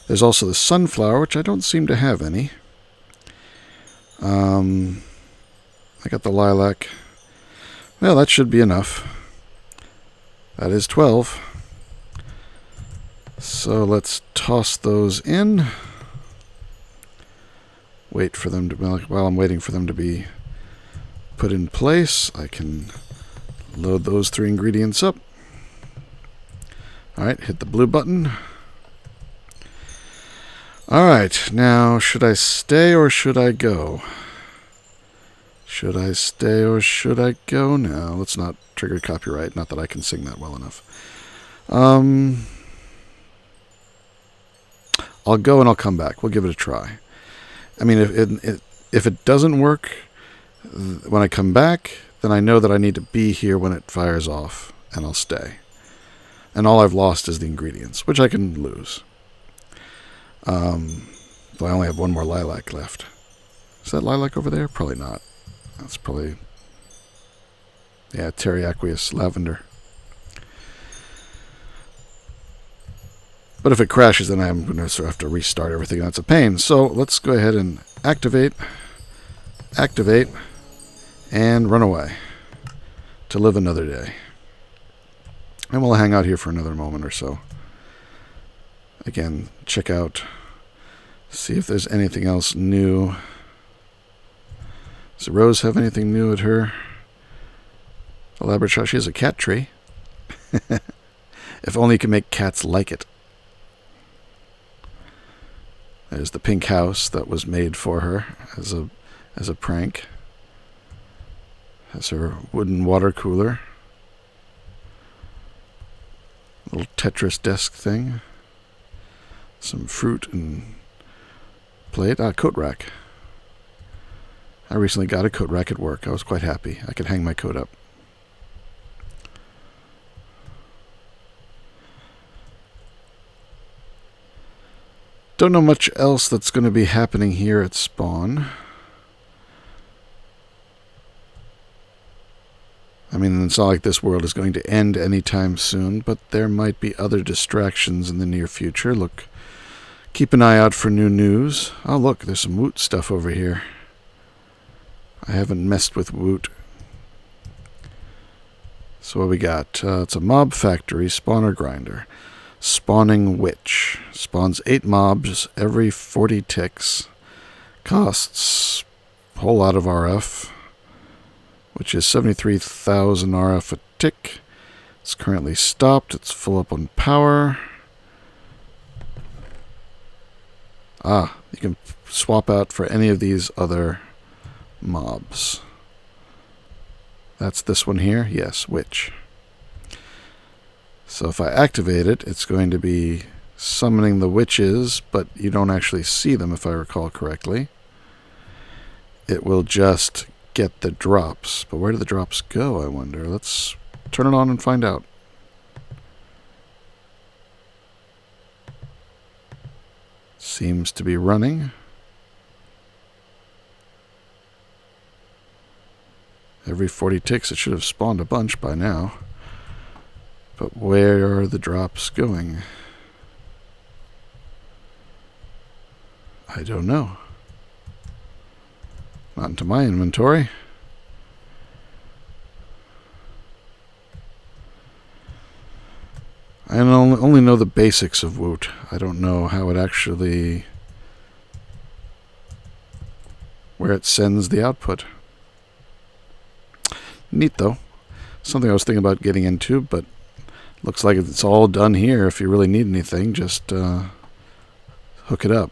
Speaker 1: There's also the sunflower, which I don't seem to have any. I got the lilac. Well, that should be enough. That is 12. So let's toss those in. Wait for them to, while I'm waiting for them to be put in place, I can load those 3 ingredients up. Alright, hit the blue button. Alright, now should I stay or should I go? Should I stay or should I go? No, let's not trigger copyright. Not that I can sing that well enough. I'll go and I'll come back. We'll give it a try. I mean, if it doesn't work when I come back, then I know that I need to be here when it fires off, and I'll stay. And all I've lost is the ingredients, which I can lose. Though I only have 1 more lilac left. Is that lilac over there? Probably not. That's probably... yeah, Terra Aqueous lavender. But if it crashes, then I'm going to sort of have to restart everything. That's a pain. So let's go ahead and activate, and run away to live another day. And we'll hang out here for another moment or so. Again, check out, see if there's anything else new. Does Rose have anything new at her elaborate shop? She has a cat tree. If only you could make cats like it. There's the pink house that was made for her as a prank. Has her wooden water cooler. Little Tetris desk thing. Some fruit and plate. Coat rack. I recently got a coat rack at work. I was quite happy. I could hang my coat up. Don't know much else that's going to be happening here at spawn. I mean, it's not like this world is going to end anytime soon, but there might be other distractions in the near future. Look, keep an eye out for new news. Oh, look, there's some Woot stuff over here. I haven't messed with Woot. So what we got? It's a mob factory spawner grinder. Spawning Witch. Spawns 8 mobs every 40 ticks. Costs a whole lot of RF. which is 73,000 RF a tick. It's currently stopped. It's full up on power. Ah, you can swap out for any of these other mobs. That's this one here? Yes, witch. So if I activate it, it's going to be summoning the witches, but you don't actually see them if I recall correctly. It will just get the drops. But where do the drops go, I wonder? Let's turn it on and find out. Seems to be running. Every 40 ticks it should have spawned a bunch by now. But where are the drops going? I don't know. Not into my inventory. I only know the basics of Woot. I don't know how it actually... where it sends the output. Neat, though. Something I was thinking about getting into, but looks like it's all done here. If you really need anything, just hook it up.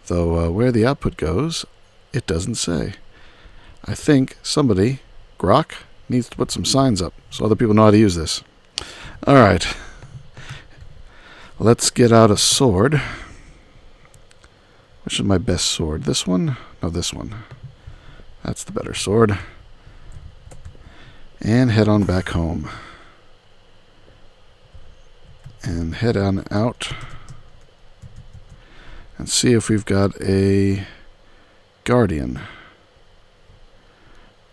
Speaker 1: Though where the output goes, it doesn't say. I think somebody, Grok, needs to put some signs up so other people know how to use this. Alright. Let's get out a sword. Which is my best sword? This one? No, this one. That's the better sword. And head on back home. And head on out. And see if we've got a guardian.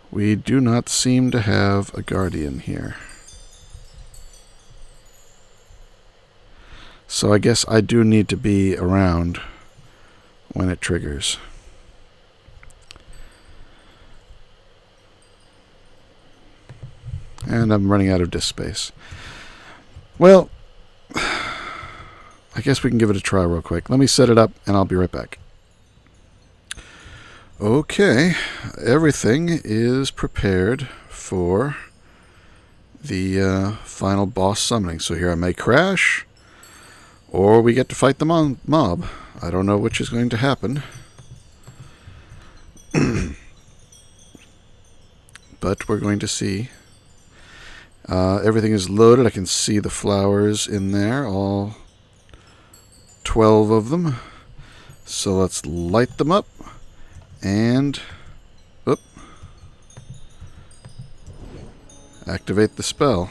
Speaker 1: We do not seem to have a guardian here. So I guess I do need to be around when it triggers. And I'm running out of disk space. Well, I guess we can give it a try real quick. Let me set it up and I'll be right back. Okay, everything is prepared for the final boss summoning. So here I may crash, or we get to fight the mob. I don't know which is going to happen. But we're going to see. Everything is loaded. I can see the flowers in there, all 12 of them. So let's light them up and activate the spell.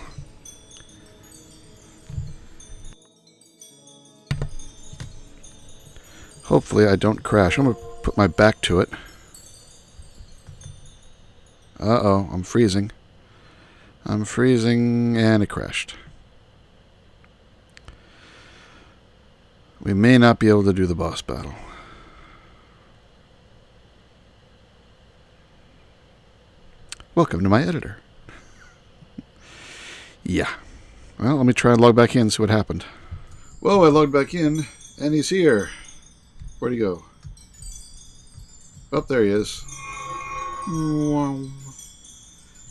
Speaker 1: Hopefully I don't crash. I'm going to put my back to it. Uh-oh, I'm freezing. I'm freezing, and it crashed. We may not be able to do the boss battle. Welcome to my editor. Yeah. Well, let me try and log back in and see what happened. Well, I logged back in, and he's here. Where'd he go? Oh, there he is.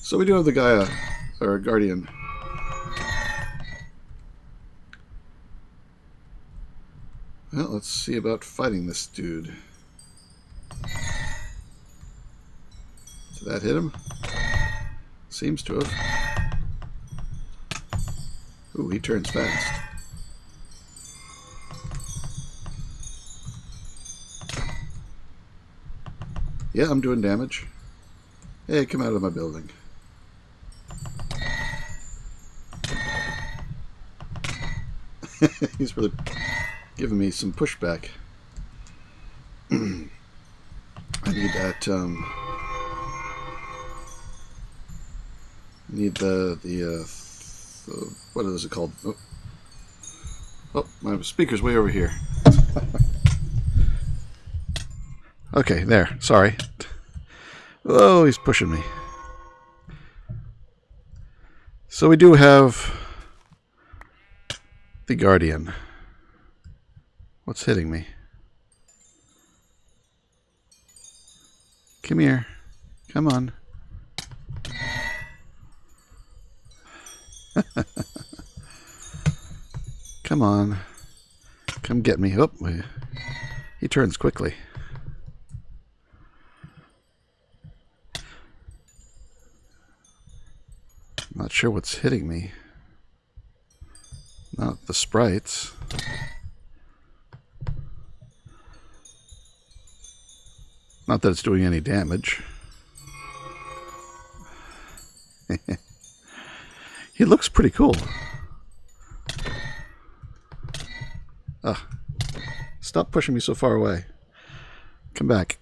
Speaker 1: So we do have the guy, or guardian. Well, let's see about fighting this dude. Did that hit him? Seems to have. Ooh, he turns fast. Yeah, I'm doing damage. Hey, come out of my building. He's really giving me some pushback. I need that, need the what is it called? Oh, my speaker's way over here. Okay, there. Sorry. Oh, he's pushing me. So we do have the Guardian. What's hitting me? Come here. Come on. Come on. Come get me. Oh, he turns quickly. Not sure what's hitting me. Not the sprites. Not that it's doing any damage. He looks pretty cool. Ugh. Stop pushing me so far away. Come back.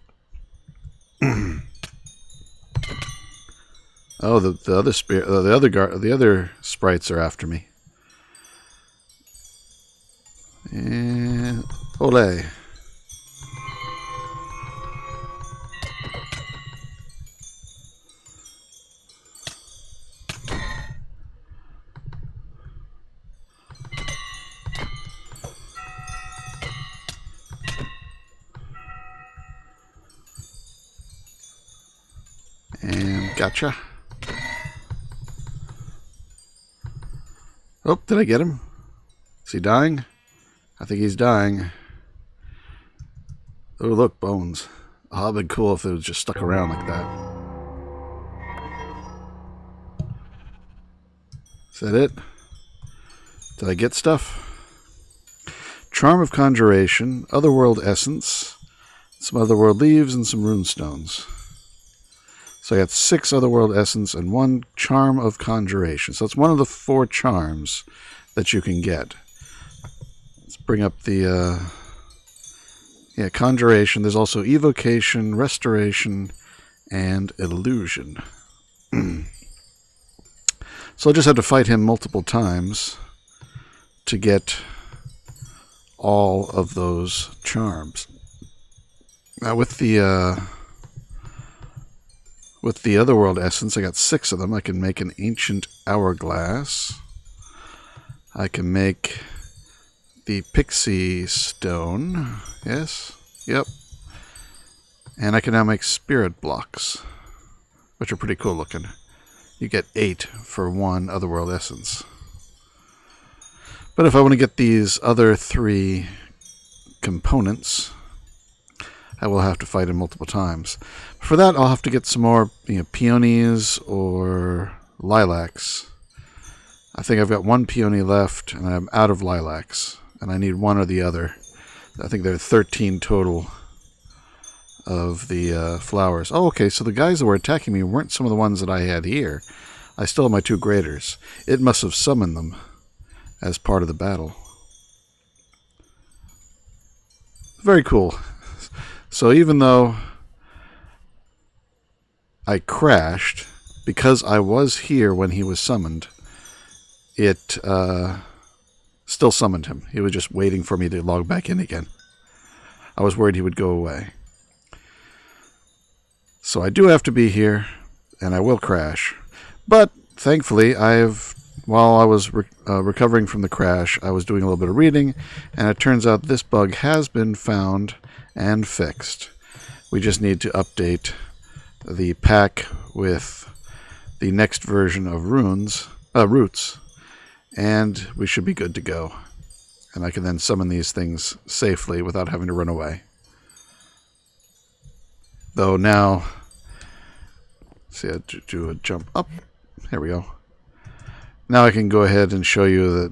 Speaker 1: Oh, the other spirit, the other sprites are after me. And ole. And gotcha. Oh, did I get him? Is he dying? I think he's dying. Oh, look, bones. Oh, it'd been cool if it was just stuck around like that. Is that it? Did I get stuff? Charm of Conjuration, Otherworld Essence, some Otherworld Leaves, and some Runestones. So I got 6 Otherworld Essence and 1 Charm of Conjuration. So it's one of the 4 charms that you can get. Let's bring up the Conjuration. There's also Evocation, Restoration, and Illusion. So I'll just have to fight him multiple times to get all of those charms. Now with the Otherworld Essence, I got 6 of them. I can make an Ancient Hourglass. I can make the Pixie Stone. Yes. Yep. And I can now make Spirit Blocks, which are pretty cool looking. You get 8 for 1 Otherworld Essence. But if I want to get these other 3 components, I will have to fight him multiple times. For that, I'll have to get some more peonies or lilacs. I think I've got 1 peony left, and I'm out of lilacs. And I need one or the other. I think there are 13 total of the flowers. Oh, okay, so the guys that were attacking me weren't some of the ones that I had here. I still have my 2 graders. It must have summoned them as part of the battle. Very cool. So even though I crashed, because I was here when he was summoned, it still summoned him. He was just waiting for me to log back in again. I was worried he would go away. So I do have to be here, and I will crash. But thankfully, while I was recovering from the crash, I was doing a little bit of reading, and it turns out this bug has been found and fixed. We just need to update the pack with the next version of roots, and we should be good to go. And I can then summon these things safely without having to run away. Though now, see, I do a jump up. There we go. Now I can go ahead and show you that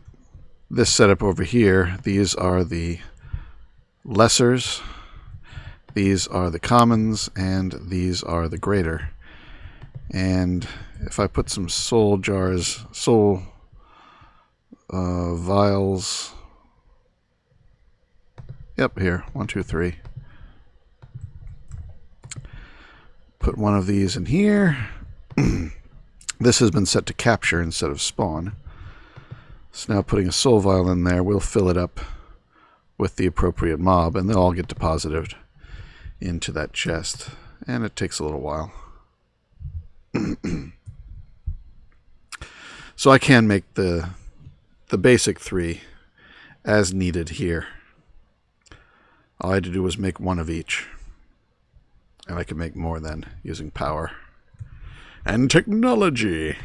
Speaker 1: this setup over here, these are the lessers, these are the commons, and these are the greater. And if I put some soul vials, yep, here, 1, 2, 3. Put one of these in here. This has been set to capture instead of spawn. So now putting a soul vial in there, we'll fill it up with the appropriate mob, and they'll all get deposited into that chest. And it takes a little while. So I can make the basic 3 as needed here. All I had to do was make 1 of each. And I can make more then using power. and technology.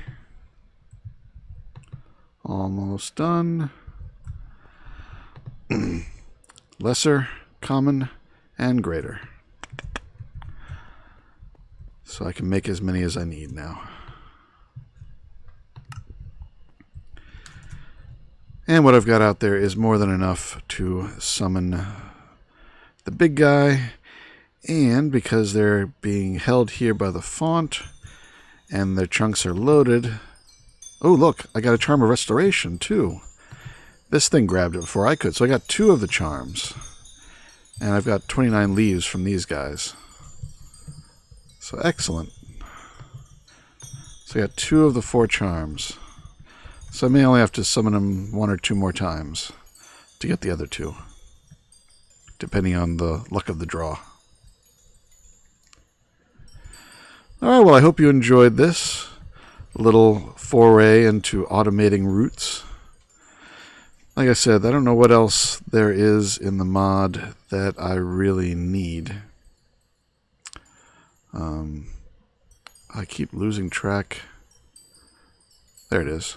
Speaker 1: Almost done. Lesser, common, and greater. So I can make as many as I need now. And what I've got out there is more than enough to summon the big guy. And because they're being held here by the font and their chunks are loaded... Oh, look, I got a charm of restoration, too. This thing grabbed it before I could, so I got 2 of the charms. And I've got 29 leaves from these guys. So excellent. So I got 2 of the 4 charms. So I may only have to summon them 1 or 2 more times to get the other 2, depending on the luck of the draw. Alright, well, I hope you enjoyed this little foray into automating roots. Like I said, I don't know what else there is in the mod that I really need. I keep losing track. There it is.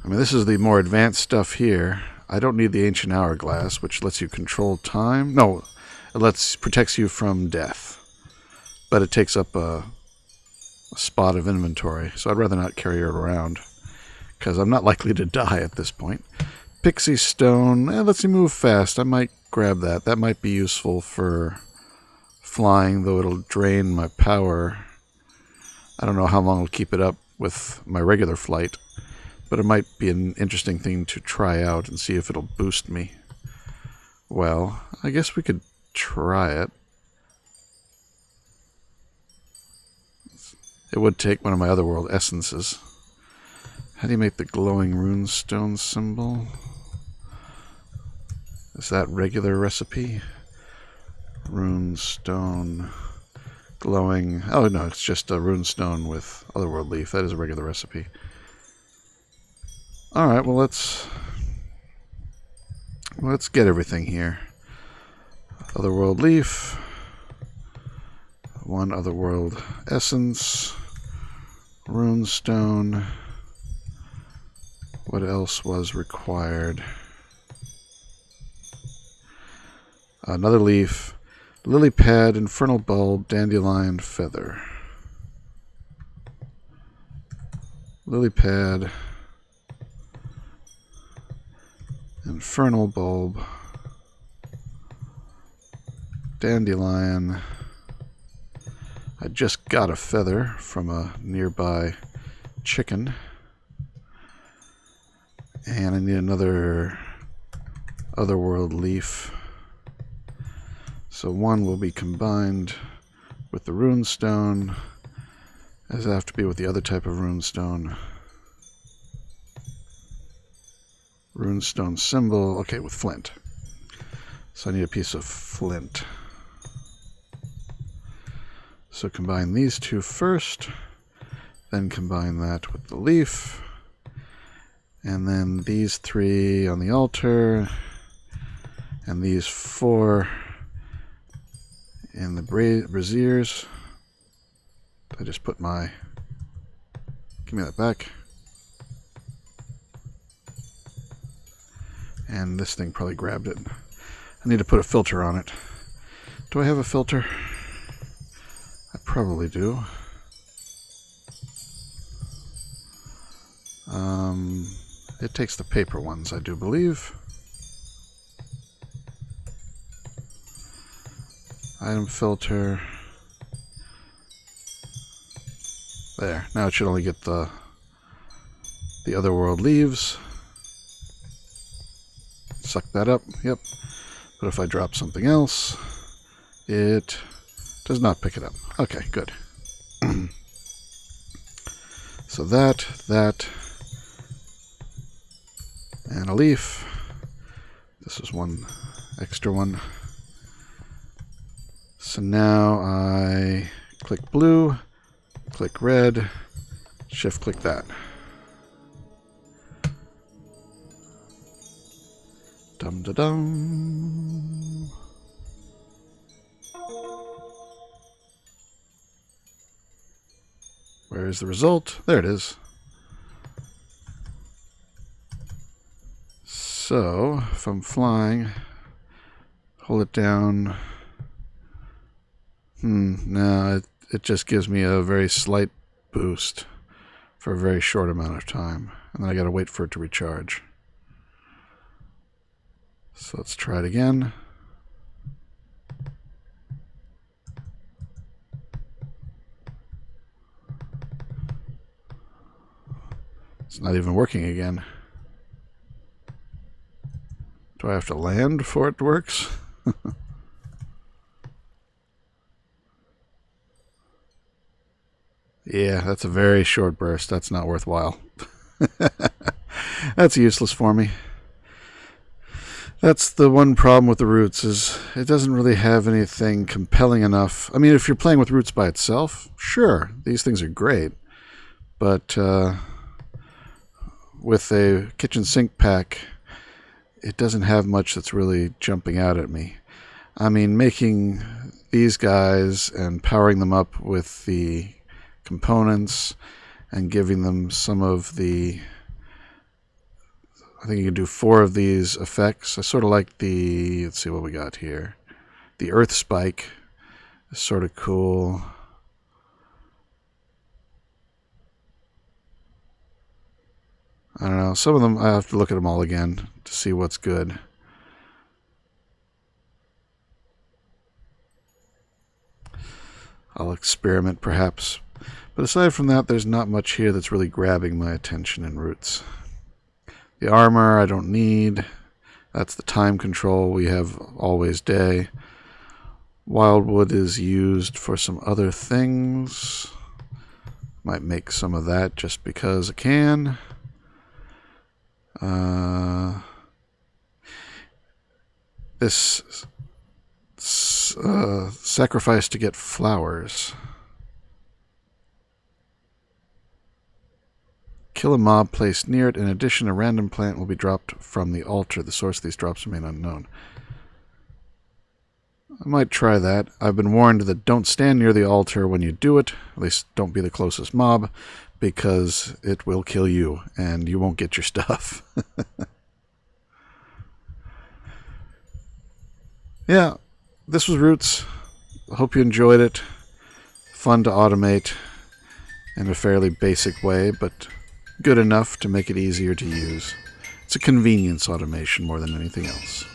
Speaker 1: I mean, this is the more advanced stuff here. I don't need the ancient hourglass, which lets you control time. No, it protects you from death. But it takes up a spot of inventory, so I'd rather not carry it around, because I'm not likely to die at this point. Pixie stone, lets me move fast. I might grab that. That might be useful for flying, though it'll drain my power. I don't know how long it'll keep it up with my regular flight, but it might be an interesting thing to try out and see if it'll boost me. Well, I guess we could try it. It would take one of my otherworld essences. How do you make the glowing runestone symbol? Is that regular recipe? Runestone glowing... Oh no, it's just a runestone with otherworld leaf. That is a regular recipe. Alright, well let's get everything here. Otherworld leaf. 1 otherworld essence. Runestone. What else was required? Another leaf. Lily pad, infernal bulb, dandelion feather. Lily pad. Infernal bulb. Dandelion. I just got a feather from a nearby chicken. And I need another otherworld leaf. So 1 will be combined with the runestone, as I have to be with the other type of runestone. Runestone symbol, okay, with flint. So I need a piece of flint. So combine these 2 first, then combine that with the leaf, and then these 3 on the altar, and these 4 in the braziers. I just put my... Give me that back. And this thing probably grabbed it. I need to put a filter on it. Do I have a filter? I probably do. It takes the paper ones, I do believe. Item filter. There. Now it should only get the otherworld leaves. Suck that up. Yep. But if I drop something else, it does not pick it up. Okay, good. So that, and a leaf. This is 1 extra one. So now I click blue, click red, shift click that. Dum da dum. Where is the result? There it is. So, if I'm flying, hold it down. No, it just gives me a very slight boost for a very short amount of time. And then I gotta wait for it to recharge. So let's try it again. It's not even working again. Do I have to land before it works? Yeah, that's a very short burst. That's not worthwhile. That's useless for me. That's the one problem with the roots, is it doesn't really have anything compelling enough. I mean, if you're playing with roots by itself, sure, these things are great. But with a kitchen sink pack, it doesn't have much that's really jumping out at me. I mean, making these guys and powering them up with the components and giving them some of the... I think you can do 4 of these effects. I sort of like the... Let's see what we got here. The earth spike is sort of cool. I don't know. Some of them, I have to look at them all again to see what's good. I'll experiment, perhaps. But aside from that, there's not much here that's really grabbing my attention in roots. The armor I don't need. That's the time control. We have always day. Wildwood is used for some other things. Might make some of that just because I can. This sacrifice to get flowers. Kill a mob placed near it. In addition, a random plant will be dropped from the altar. The source of these drops remain unknown. I might try that. I've been warned that don't stand near the altar when you do it. At least don't be the closest mob, because it will kill you and you won't get your stuff. Yeah, this was Roots. I hope you enjoyed it. Fun to automate in a fairly basic way, but good enough to make it easier to use. It's a convenience automation more than anything else.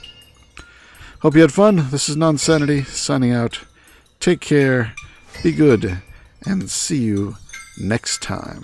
Speaker 1: Hope you had fun. This is Nonsanity signing out. Take care, be good, and see you next time.